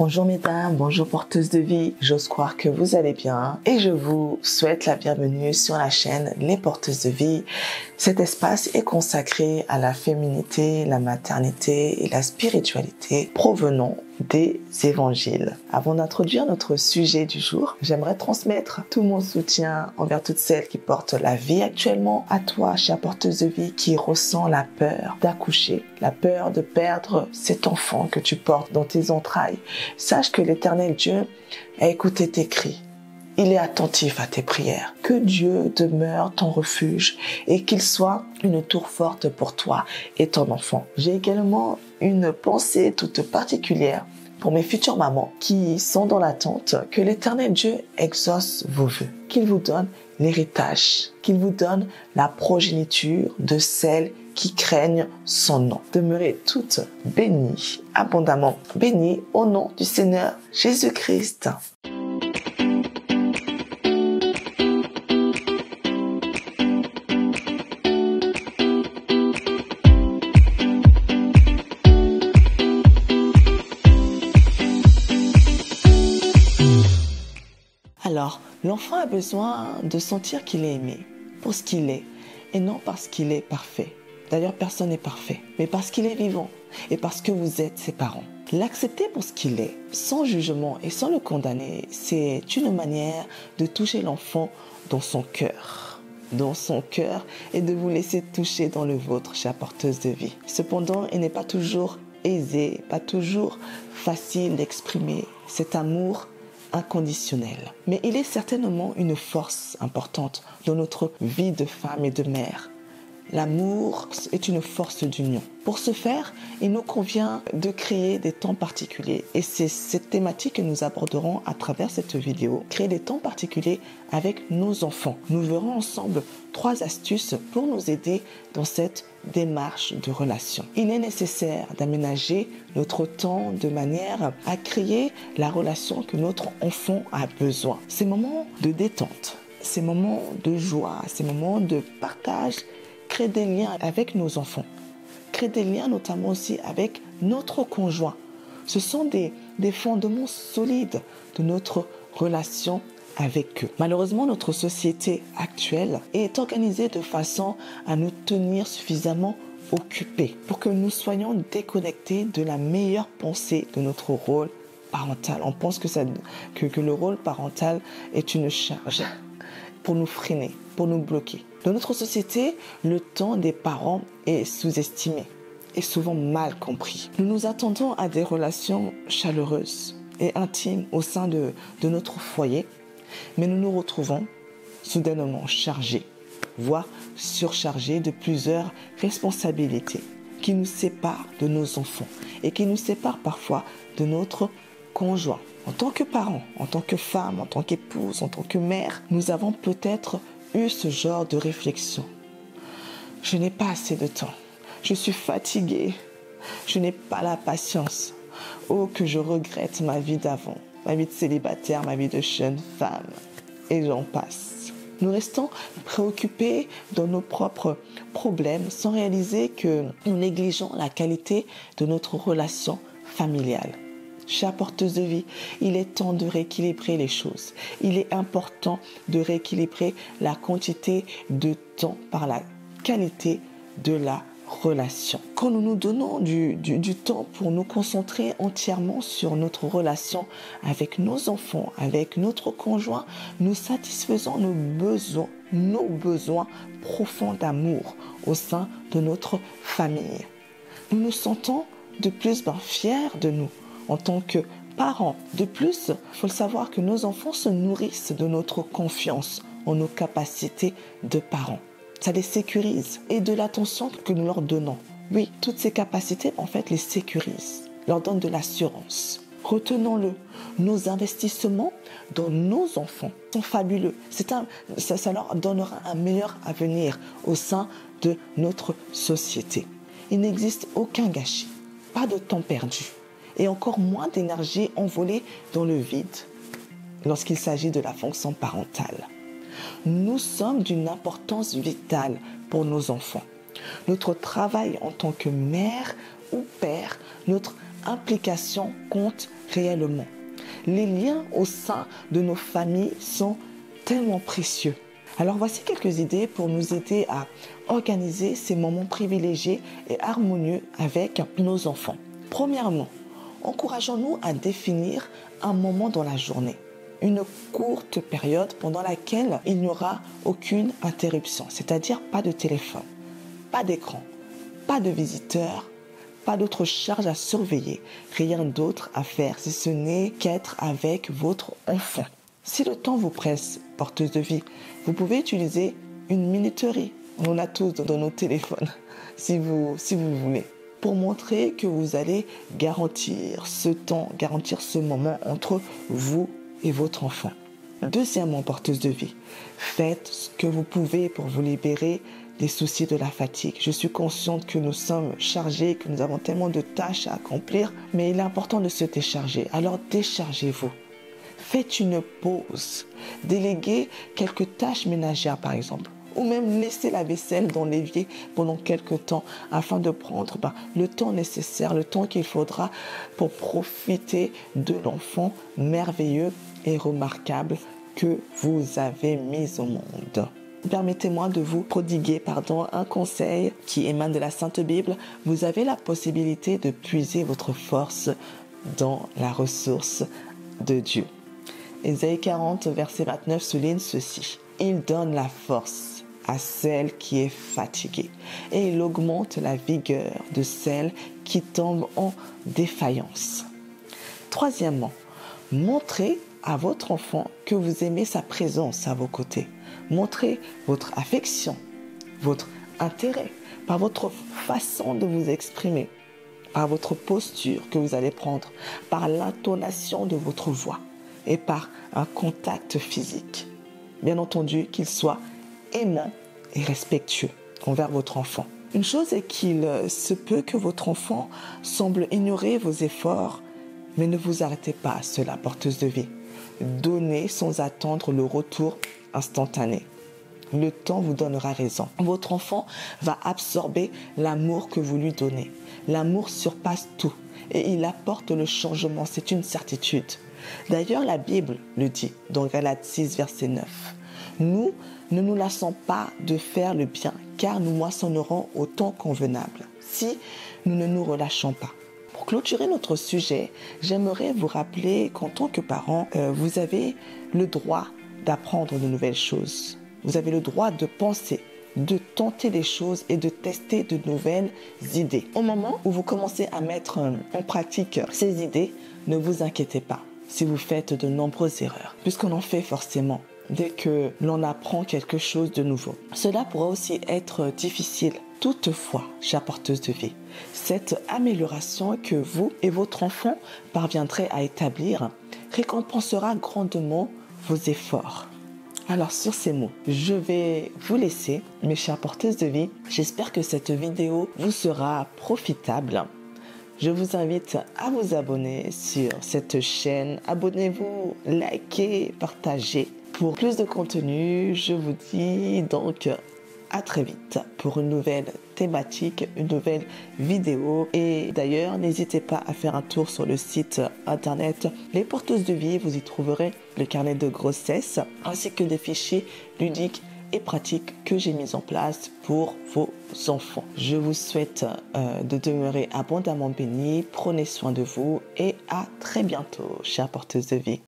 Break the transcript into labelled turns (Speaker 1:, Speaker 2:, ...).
Speaker 1: Bonjour mesdames, bonjour porteuses de vie, j'ose croire que vous allez bien et je vous souhaite la bienvenue sur la chaîne Les Porteuses de Vie. Cet espace est consacré à la féminité, la maternité et la spiritualité provenant des évangiles. Avant d'introduire notre sujet du jour, j'aimerais transmettre tout mon soutien envers toutes celles qui portent la vie actuellement, à toi, chère porteuse de vie, qui ressent la peur d'accoucher, la peur de perdre cet enfant que tu portes dans tes entrailles. Sache que l'Éternel Dieu a écouté tes cris. Il est attentif à tes prières. Que Dieu demeure ton refuge et qu'il soit une tour forte pour toi et ton enfant. J'ai également une pensée toute particulière pour mes futures mamans qui sont dans l'attente que l'Éternel Dieu exauce vos vœux, qu'il vous donne l'héritage, qu'il vous donne la progéniture de celles qui craignent son nom. Demeurez toutes bénies, abondamment bénies au nom du Seigneur Jésus-Christ. Alors, l'enfant a besoin de sentir qu'il est aimé pour ce qu'il est et non parce qu'il est parfait. D'ailleurs, personne n'est parfait, mais parce qu'il est vivant et parce que vous êtes ses parents. L'accepter pour ce qu'il est, sans jugement et sans le condamner, c'est une manière de toucher l'enfant dans son cœur. Et de vous laisser toucher dans le vôtre, chère porteuse de vie. Cependant, il n'est pas toujours aisé, pas toujours facile d'exprimer cet amour inconditionnel. Mais il est certainement une force importante dans notre vie de femme et de mère. L'amour est une force d'union. Pour ce faire, il nous convient de créer des temps particuliers. Et c'est cette thématique que nous aborderons à travers cette vidéo. Créer des temps particuliers avec nos enfants. Nous verrons ensemble 3 astuces pour nous aider dans cette démarche de relation. Il est nécessaire d'aménager notre temps de manière à créer la relation que notre enfant a besoin. Ces moments de détente, ces moments de joie, ces moments de partage, créer des liens avec nos enfants, créer des liens notamment aussi avec notre conjoint. Ce sont des fondements solides de notre relation avec eux. Malheureusement, notre société actuelle est organisée de façon à nous tenir suffisamment occupés pour que nous soyons déconnectés de la meilleure pensée de notre rôle parental. On pense que le rôle parental est une charge pour nous freiner, pour nous bloquer. Dans notre société, le temps des parents est sous-estimé et souvent mal compris. Nous nous attendons à des relations chaleureuses et intimes au sein de notre foyer, mais nous nous retrouvons soudainement chargés, voire surchargés de plusieurs responsabilités qui nous séparent de nos enfants et qui nous séparent parfois de notre conjoint. En tant que parents, en tant que femme, en tant qu'épouse, en tant que mère, nous avons peut-être eu ce genre de réflexion. Je n'ai pas assez de temps. Je suis fatiguée. Je n'ai pas la patience. Oh, que je regrette ma vie d'avant, ma vie de célibataire, ma vie de jeune femme. Et j'en passe. Nous restons préoccupés dans nos propres problèmes sans réaliser que nous négligeons la qualité de notre relation familiale. Chère porteuse de vie, il est temps de rééquilibrer les choses. Il est important de rééquilibrer la quantité de temps par la qualité de la relation. Quand nous nous donnons du temps pour nous concentrer entièrement sur notre relation avec nos enfants, avec notre conjoint, nous satisfaisons nos besoins profonds d'amour au sein de notre famille. Nous nous sentons de plus fiers de nous en tant que parents. De plus, il faut le savoir que nos enfants se nourrissent de notre confiance en nos capacités de parents. Ça les sécurise et de l'attention que nous leur donnons. Oui, toutes ces capacités, en fait, les sécurisent, leur donnent de l'assurance. Retenons-le, nos investissements dans nos enfants sont fabuleux. Ça leur donnera un meilleur avenir au sein de notre société. Il n'existe aucun gâchis, pas de temps perdu et encore moins d'énergie envolée dans le vide lorsqu'il s'agit de la fonction parentale. Nous sommes d'une importance vitale pour nos enfants. Notre travail en tant que mère ou père, notre implication compte réellement. Les liens au sein de nos familles sont tellement précieux. Alors voici quelques idées pour nous aider à organiser ces moments privilégiés et harmonieux avec nos enfants. Premièrement, encourageons-nous à définir un moment dans la journée, une courte période pendant laquelle il n'y aura aucune interruption, c'est-à-dire pas de téléphone, pas d'écran, pas de visiteurs, pas d'autres charges à surveiller, rien d'autre à faire si ce n'est qu'être avec votre enfant. Si le temps vous presse, porteuse de vie, vous pouvez utiliser une minuterie. On en a tous dans nos téléphones, si vous voulez, pour montrer que vous allez garantir ce temps, garantir ce moment entre vous et votre enfant. Deuxièmement, porteuse de vie, faites ce que vous pouvez pour vous libérer des soucis de la fatigue. Je suis consciente que nous sommes chargés, que nous avons tellement de tâches à accomplir, mais il est important de se décharger. Alors déchargez-vous. Faites une pause. Déléguez quelques tâches ménagères par exemple. Ou même laissez la vaisselle dans l'évier pendant quelques temps afin de prendre le temps nécessaire, le temps qu'il faudra pour profiter de l'enfant merveilleux et remarquable que vous avez mis au monde. Permettez-moi de vous prodiguer un conseil qui émane de la Sainte Bible. Vous avez la possibilité de puiser votre force dans la ressource de Dieu. Ésaïe 40, verset 29 souligne ceci. Il donne la force à celle qui est fatiguée et il augmente la vigueur de celle qui tombe en défaillance. Troisièmement, montrez à votre enfant que vous aimez sa présence à vos côtés. Montrez votre affection, votre intérêt par votre façon de vous exprimer, par votre posture que vous allez prendre, par l'intonation de votre voix et par un contact physique. Bien entendu, qu'il soit aimant et respectueux envers votre enfant. Une chose est qu'il se peut que votre enfant semble ignorer vos efforts, mais ne vous arrêtez pas à cela, porteuse de vie. Donnez sans attendre le retour instantané. Le temps vous donnera raison. Votre enfant va absorber l'amour que vous lui donnez. L'amour surpasse tout et il apporte le changement, c'est une certitude. D'ailleurs, la Bible le dit dans Galates 6, verset 9. Nous ne nous lassons pas de faire le bien, car nous moissonnerons au temps convenable, si nous ne nous relâchons pas. Pour clôturer notre sujet, j'aimerais vous rappeler qu'en tant que parent, vous avez le droit d'apprendre de nouvelles choses. Vous avez le droit de penser, de tenter des choses et de tester de nouvelles idées. Au moment où vous commencez à mettre en pratique ces idées, ne vous inquiétez pas si vous faites de nombreuses erreurs, puisqu'on en fait forcément dès que l'on apprend quelque chose de nouveau. Cela pourra aussi être difficile. Toutefois, chère porteuse de vie, cette amélioration que vous et votre enfant parviendrez à établir récompensera grandement vos efforts. Alors sur ces mots, je vais vous laisser, mes chères porteuses de vie. J'espère que cette vidéo vous sera profitable. Je vous invite à vous abonner sur cette chaîne. Abonnez-vous, likez, partagez. Pour plus de contenu, je vous dis donc à très vite pour une nouvelle thématique, une nouvelle vidéo. Et d'ailleurs, n'hésitez pas à faire un tour sur le site internet Les Porteuses de Vie. Vous y trouverez le carnet de grossesse ainsi que des fichiers ludiques et pratiques que j'ai mis en place pour vos enfants. Je vous souhaite de demeurer abondamment bénis. Prenez soin de vous et à très bientôt, chères porteuses de vie.